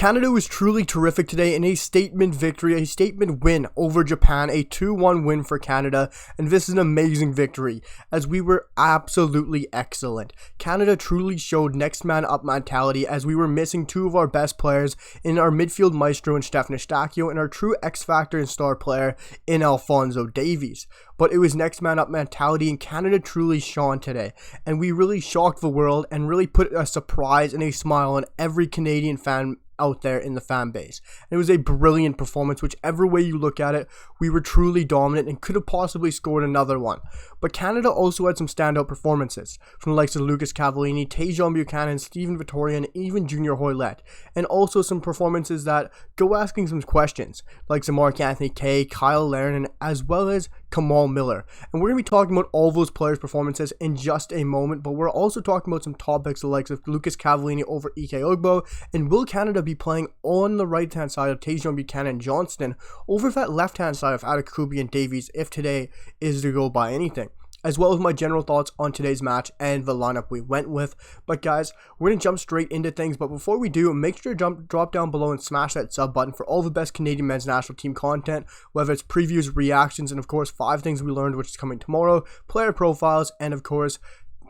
Canada was truly terrific today in a statement victory, a statement win over Japan, a 2-1 win for Canada, and this is an amazing victory as we were absolutely excellent. Canada truly showed next man up mentality as we were missing two of our best players in our midfield maestro and Stefan Eustáquio and our true X-factor and star player in Alphonso Davies. But it was next man up mentality and Canada truly shone today, and we really shocked the world and really put a surprise and a smile on every Canadian fan out there in the fan base. And it was a brilliant performance. Whichever way you look at it, we were truly dominant and could have possibly scored another one. But Canada also had some standout performances from the likes of Lucas Cavallini, Tajon Buchanan, Stephen Vitoria, and even Junior Hoilett. And also some performances that go asking some questions, like some Marc-Anthony Kaye, Kyle Larin, as well as Kamal Miller. And we're going to be talking about all those players' performances in just a moment, but we're also talking about some topics the likes of Lucas Cavallini over Ike Ogbo, and will Canada be playing on the right-hand side of Tajon Buchanan and Johnston over that left-hand side of Adekubi and Davies if today is to go by anything, as well as my general thoughts on today's match and the lineup we went with. But guys, we're going to jump straight into things, but before we do, make sure to drop down below and smash that sub button for all the best Canadian men's national team content, whether it's previews, reactions, and of course 5 things we learned, which is coming tomorrow, player profiles, and of course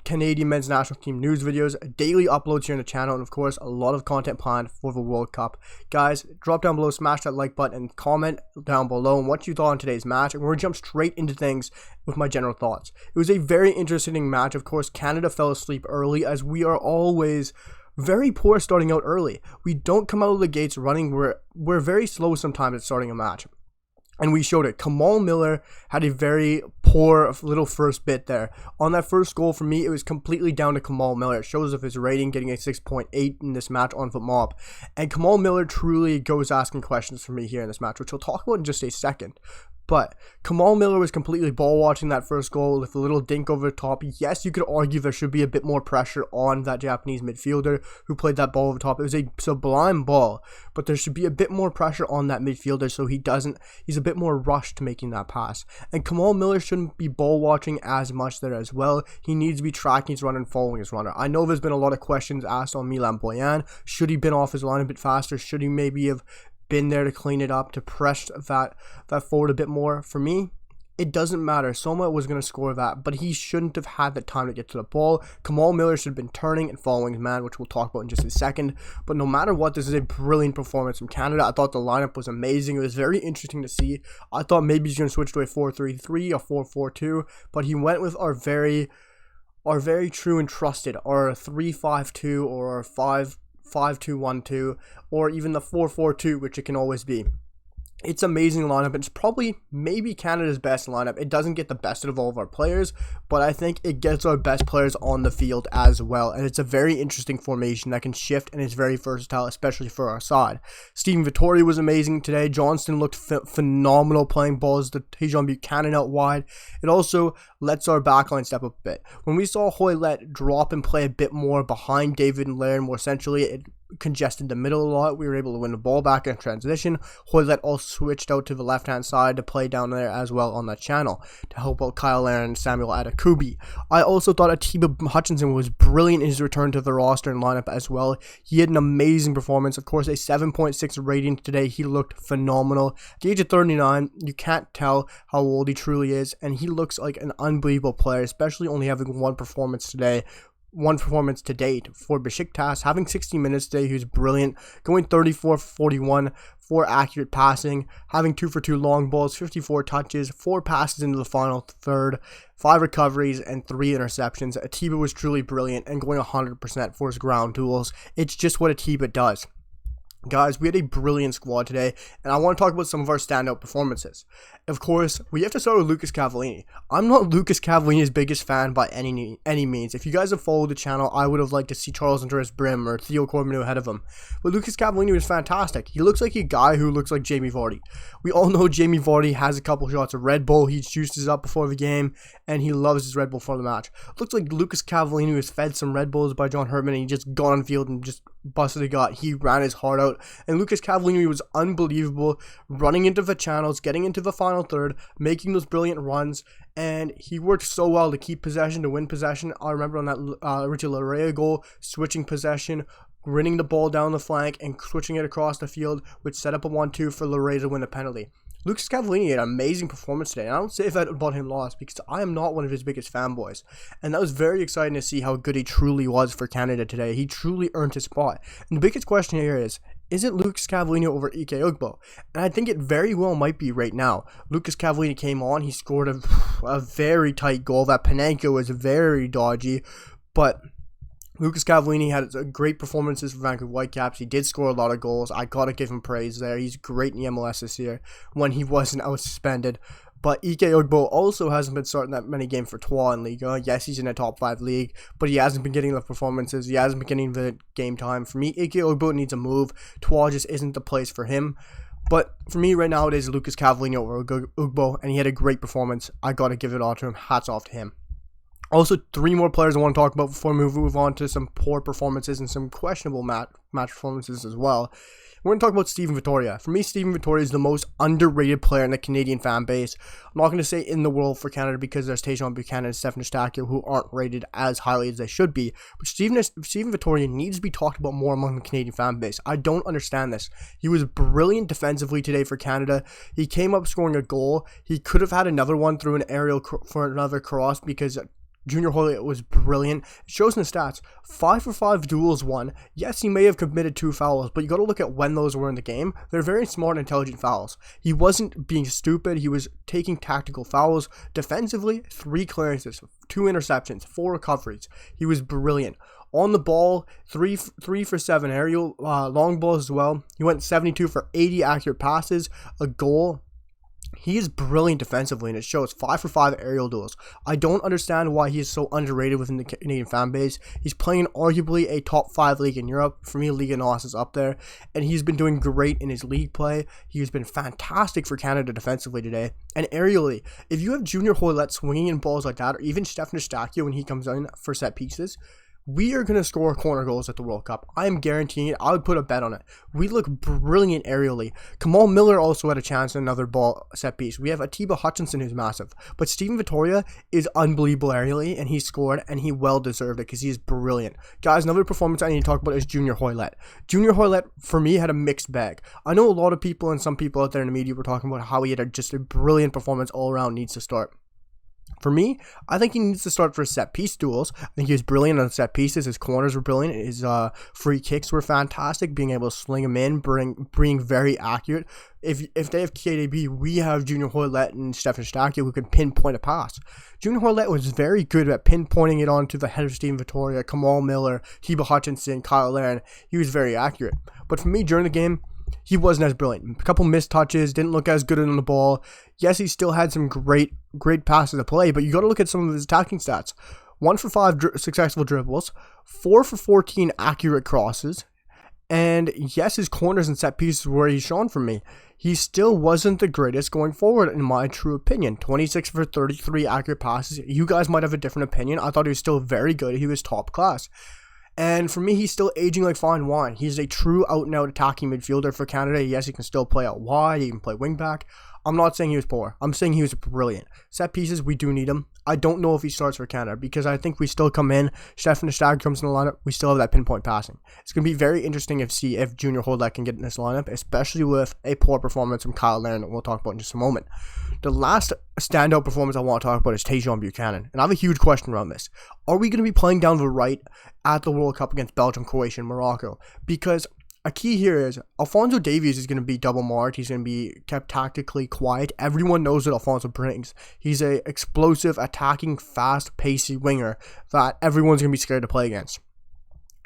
Canadian men's national team news videos, daily uploads here on the channel, and of course a lot of content planned for the World Cup. Guys, drop down below, smash that like button, and comment down below on what you thought on today's match, and we're going to jump straight into things with my general thoughts. It was a very interesting match. Of course, Canada fell asleep early, as we are always very poor starting out early. We don't come out of the gates running. We're very slow sometimes at starting a match. And we showed it. Kamal Miller had a very poor little first bit there. On that first goal, for me, it was completely down to Kamal Miller. It shows of his rating, getting a 6.8 in this match on FootMob. And Kamal Miller truly goes asking questions for me here in this match, which we'll talk about in just a second. But Kamal Miller was completely ball watching that first goal with a little dink over the top. Yes, you could argue there should be a bit more pressure on that Japanese midfielder who played that ball over the top. It was a sublime ball, but there should be a bit more pressure on that midfielder so he's a bit more rushed to making that pass. And Kamal Miller shouldn't be ball watching as much there as well. He needs to be tracking his runner and following his runner. I know there's been a lot of questions asked on Milan Boyan. Should he been off his line a bit faster? Should he maybe have been there to clean it up, to press that forward a bit more? For me, it doesn't matter. Soma was going to score that, but he shouldn't have had the time to get to the ball. Kamal Miller should have been turning and following his man, which we'll talk about in just a second. But no matter what, this is a brilliant performance from Canada. I thought the lineup was amazing. It was very interesting to see. I thought maybe he's going to switch to a 4-3-3 or 4-4-2, but he went with our very true and trusted, our 3-5-2 or our 5-2-1-2, or even the 4-4-2, which it can always be. It's an amazing lineup. It's probably maybe Canada's best lineup. It doesn't get the best out of all of our players, but I think it gets our best players on the field as well. And it's a very interesting formation that can shift and is very versatile, especially for our side. Stephen Vitoria was amazing today. Johnston looked phenomenal playing balls to Tajon Buchanan out wide. It also lets our backline step up a bit. When we saw Hoilett drop and play a bit more behind David and Larin more centrally, it congested the middle a lot. We were able to win the ball back in transition. Hoilett also switched out to the left hand side to play down there as well on that channel to help out Kyle Larin and Samuel Adekubi. I also thought Atiba Hutchinson was brilliant in his return to the roster and lineup as well. He had an amazing performance. Of course, a 7.6 rating today. He looked phenomenal. At the age of 39, you can't tell how old he truly is, and he looks like an unbelievable player, especially only having one performance to date for Besiktas. Having 60 minutes today, he was brilliant, going 34-41 for accurate passing, having 2 for 2 long balls, 54 touches, 4 passes into the final third, 5 recoveries, and 3 interceptions. Atiba was truly brilliant and going 100% for his ground duels. It's just what Atiba does. Guys, we had a brilliant squad today, and I want to talk about some of our standout performances. Of course, we have to start with Lucas Cavallini. I'm not Lucas Cavallini's biggest fan by any means. If you guys have followed the channel, I would have liked to see Charles Andreas Brim or Theo Cormanu ahead of him. But Lucas Cavallini was fantastic. He looks like a guy who looks like Jamie Vardy. We all know Jamie Vardy has a couple shots of Red Bull. He juices up before the game, and he loves his Red Bull for the match. Looks like Lucas Cavallini was fed some Red Bulls by John Herdman, and he just got on the field and just busted a gut. He ran his heart out, and Lucas Cavallini was unbelievable, running into the channels, getting into the final third, making those brilliant runs, and he worked so well to keep possession, to win possession. I remember on that Richard Larea goal, switching possession, running the ball down the flank and switching it across the field, which set up a 1-2 for Loray to win the penalty. Lucas Cavallini had an amazing performance today. And I don't say that about him lost because I am not one of his biggest fanboys. And that was very exciting to see how good he truly was for Canada today. He truly earned his spot. And the biggest question here is it Lucas Cavallini over Ike Ugbo? And I think it very well might be right now. Lucas Cavallini came on. He scored a very tight goal. That Panenka was very dodgy. But Lucas Cavallini had great performances for Vancouver Whitecaps. He did score a lot of goals. I gotta give him praise there. He's great in the MLS this year when he wasn't out suspended. But Ike Ugbo also hasn't been starting that many games for Troyes in Liga. Yes, he's in a top 5 league, but he hasn't been getting the performances. He hasn't been getting the game time. For me, Ike Ugbo needs a move. Troyes just isn't the place for him. But for me right now, it is Lucas Cavallini over Ugbo, and he had a great performance. I gotta give it all to him. Hats off to him. Also, 3 more players I want to talk about before we move on to some poor performances and some questionable match performances as well. We're going to talk about Steven Vitoria. For me, Steven Vitoria is the most underrated player in the Canadian fan base. I'm not going to say in the world for Canada because there's Tajon Buchanan and Stefan Eustáquio who aren't rated as highly as they should be. But Steven Vitoria needs to be talked about more among the Canadian fan base. I don't understand this. He was brilliant defensively today for Canada. He came up scoring a goal. He could have had another one through an aerial for another cross because Junior Hoilett was brilliant. It shows in the stats. 5 for 5 duels won. Yes, he may have committed 2 fouls, but you got to look at when those were in the game. They're very smart and intelligent fouls. He wasn't being stupid. He was taking tactical fouls. Defensively, 3 clearances, 2 interceptions, 4 recoveries. He was brilliant. On the ball, 3 for 7 aerial long balls as well. He went 72 for 80 accurate passes, a goal. He is brilliant defensively, and it shows. 5 for 5 aerial duels. I don't understand why he is so underrated within the Canadian fan base. He's playing arguably a top 5 league in Europe. For me, Liga NOS is up there, and he's been doing great in his league play. He's been fantastic for Canada defensively today. And aerially, if you have Junior Hoilett swinging in balls like that, or even Stefan Eustáquio when he comes in for set pieces, we are going to score corner goals at the World Cup. I am guaranteeing it. I would put a bet on it. We look brilliant aerially. Kamal Miller also had a chance in another ball set piece. We have Atiba Hutchinson who's massive. But Steven Vitoria is unbelievable aerially, and he scored, and he well deserved it because he is brilliant. Guys, another performance I need to talk about is Junior Hoilett. Junior Hoilett, for me, had a mixed bag. I know a lot of people and some people out there in the media were talking about how he had just a brilliant performance all around, needs to start. For me, I think he needs to start for set piece duels. I think he was brilliant on set pieces. His corners were brilliant. His free kicks were fantastic. Being able to sling them in, being very accurate. If they have KDB, we have Junior Hoilett and Stefan Eustáquio who can pinpoint a pass. Junior Hoilett was very good at pinpointing it onto the head of Steven Vitoria, Kamal Miller, Atiba Hutchinson, Kyle Larin. He was very accurate. But for me, during the game, he wasn't as brilliant. A couple missed touches, didn't look as good on the ball. Yes, he still had some great passes to play, but you got to look at some of his attacking stats. 1 for 5 successful dribbles, 4 for 14 accurate crosses, and yes, his corners and set pieces were where he's shown for me. He still wasn't the greatest going forward, in my true opinion. 26 for 33 accurate passes. You guys might have a different opinion. I thought he was still very good. He was top class. And for me, he's still aging like fine wine. He's a true out-and-out attacking midfielder for Canada. Yes, he can still play out wide. He can play wing-back. I'm not saying he was poor. I'm saying he was brilliant. Set pieces, we do need him. I don't know if he starts for Canada because I think we still come in. Stefan Eustáquio comes in the lineup. We still have that pinpoint passing. It's going to be very interesting to see if Junior Hoilett can get in this lineup, especially with a poor performance from Kyle Larin that we'll talk about in just a moment. The last standout performance I want to talk about is Tajon Buchanan. And I have a huge question around this. Are we going to be playing down the right at the World Cup against Belgium, Croatia, and Morocco? Because a key here is Alphonso Davies is going to be double marked. He's going to be kept tactically quiet. Everyone knows what Alphonso brings. He's a explosive, attacking, fast, pacey winger that everyone's going to be scared to play against.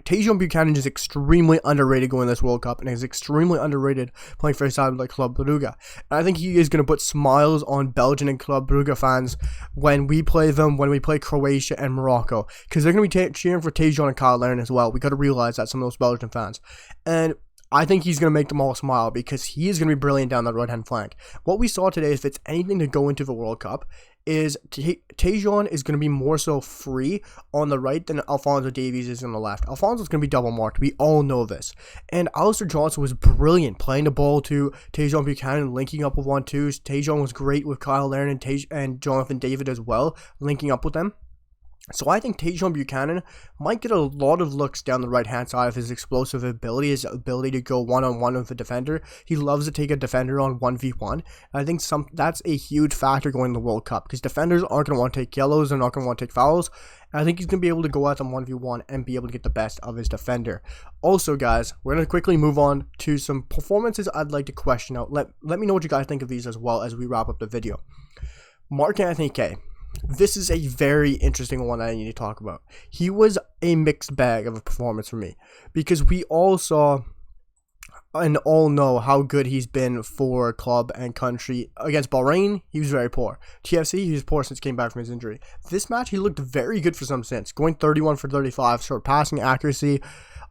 Tajon Buchanan is extremely underrated going to this World Cup and is extremely underrated playing for a side like Club Brugge. And I think he is going to put smiles on Belgian and Club Brugge fans when we play them, when we play Croatia and Morocco, because they're going to be cheering for Tajon and Kyle Larin as well. We got to realize that, some of those Belgian fans. And I think he's going to make them all smile because he is going to be brilliant down that right-hand flank. What we saw today, if it's anything to go into the World Cup, is Tajon is going to be more so free on the right than Alphonso Davies is on the left. Alphonso's going to be double marked. We all know this. And Alistair Johnson was brilliant playing the ball to Tajon Buchanan, linking up with 1-2s. Tajon was great with Kyle Larin and Jonathan David as well, linking up with them. So I think Tajon Buchanan might get a lot of looks down the right-hand side of his explosive ability, his ability to go one-on-one with a defender. He loves to take a defender on 1v1. I think that's a huge factor going to the World Cup, because defenders aren't going to want to take yellows, they're not going to want to take fouls. And I think he's going to be able to go at them 1v1 and be able to get the best of his defender. Also, guys, we're going to quickly move on to some performances I'd like to question out. Let me know what you guys think of these as well as we wrap up the video. Mark-Anthony Kaye. This is a very interesting one that I need to talk about. He was a mixed bag of a performance for me, because we all saw and all know how good he's been for club and country. Against Bahrain, he was very poor. TFC, he was poor since he came back from his injury. This match, he looked very good for some sense, going 31 for 35, short passing accuracy,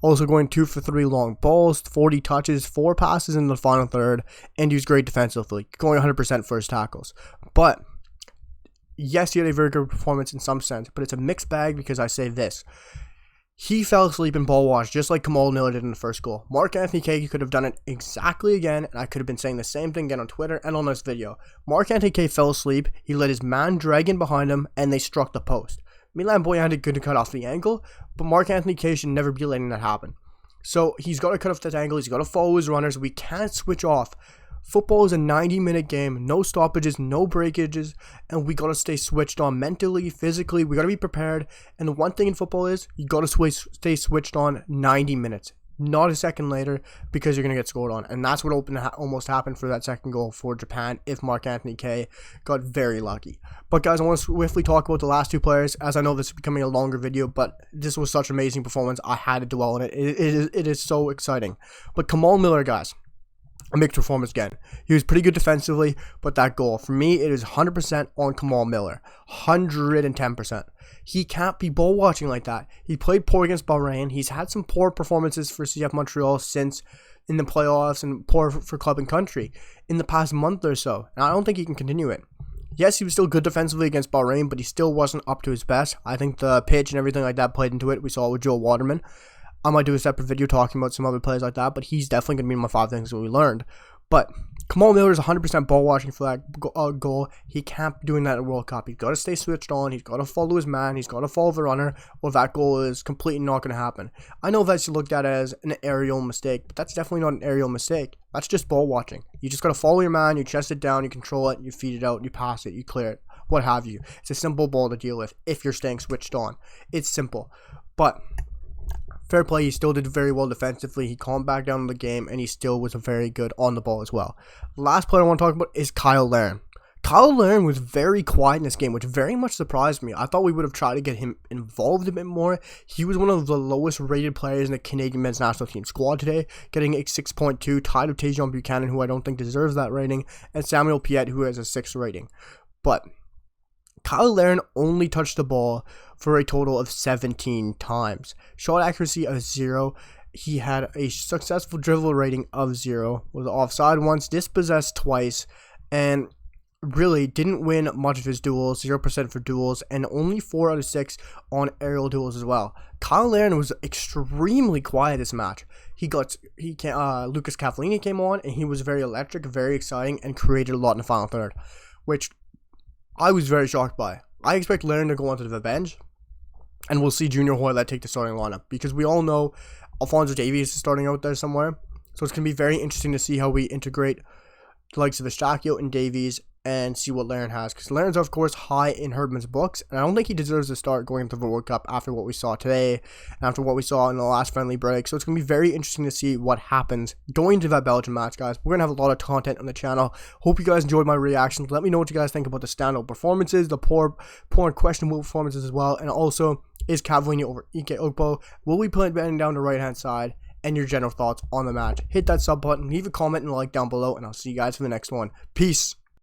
also going 2 for 3 long balls, 40 touches, 4 passes in the final third, and he was great defensively, going 100% for his tackles. But yes, he had a very good performance in some sense, but it's a mixed bag, because I say this. He fell asleep in ball watch, just like Kamal Miller did in the first goal. Mark-Anthony Kaye could have done it exactly again, and I could have been saying the same thing again on Twitter and on this video. Mark-Anthony Kaye fell asleep, he let his man drag in behind him, and they struck the post. Milan Boyan did good to cut off the angle, but Mark-Anthony Kaye should never be letting that happen. So he's got to cut off that angle, he's got to follow his runners, we can't switch off. Football is a 90-minute game, no stoppages, no breakages, and we gotta stay switched on mentally, physically. We gotta be prepared. And the one thing in football is you gotta stay switched on 90 minutes, not a second later, because you're gonna get scored on. And that's what almost happened for that second goal for Japan if Mark-Anthony Kaye got very lucky. But guys, I want to swiftly talk about the last two players, as I know this is becoming a longer video, but this was such an amazing performance. I had to dwell on it. It is so exciting. But Kamal Miller, guys. A mixed performance again. He was pretty good defensively, but that goal, for me, it is 100% on Kamal Miller. 110%. He can't be ball watching like that. He played poor against Bahrain. He's had some poor performances for CF Montreal since in the playoffs, and poor for club and country in the past month or so. And I don't think he can continue it. Yes, he was still good defensively against Bahrain, but he still wasn't up to his best. I think the pitch and everything like that played into it. We saw it with Joe Waterman. I might do a separate video talking about some other players like that, but he's definitely going to be in my 5 things that we learned. But Kamal Miller is 100% ball watching for that goal. He can't be doing that in the World Cup. He's got to stay switched on. He's got to follow his man. He's got to follow the runner, or that goal is completely not going to happen. I know that's looked at as an aerial mistake, but that's definitely not an aerial mistake. That's just ball watching. You just got to follow your man. You chest it down. You control it. You feed it out. You pass it. You clear it. What have you. It's a simple ball to deal with if you're staying switched on. It's simple. But fair play, he still did very well defensively. He calmed back down in the game, and he still was very good on the ball as well. The last player I want to talk about is Kyle Larin. Kyle Larin was very quiet in this game, which very much surprised me. I thought we would have tried to get him involved a bit more. He was one of the lowest rated players in the Canadian men's national team squad today, getting a 6.2, tied with Tajon Buchanan, who I don't think deserves that rating, and Samuel Piette, who has a 6 rating. But Kyle Larin only touched the ball for a total of 17 times. Shot accuracy of 0. He had a successful dribble rating of 0. Was offside once, dispossessed twice, and really didn't win much of his duels. 0% for duels, and only 4 out of 6 on aerial duels as well. Kyle Larin was extremely quiet this match. Lucas Cavallini came on, and he was very electric, very exciting, and created a lot in the final third, which I was very shocked by. I expect Larin to go onto the bench, and we'll see Junior Hoilett take the starting lineup, because we all know Alphonso Davies is starting out there somewhere. So it's going to be very interesting to see how we integrate the likes of Eustáquio and Davies and see what Larin has, because Larin's of course high in Herdman's books, and I don't think he deserves to start going into the World Cup after what we saw today and after what we saw in the last friendly break. So it's going to be very interesting to see what happens going to that Belgian match, guys. We're going to have a lot of content on the channel. Hope you guys enjoyed my reactions. Let me know what you guys think about the standout performances, the poor and questionable performances as well, and also, is Cavallini over Ike Ogbo? Will we put it down the right hand side? And your general thoughts on the match. Hit that sub button, leave a comment and a like down below, and I'll see you guys for the next one. Peace.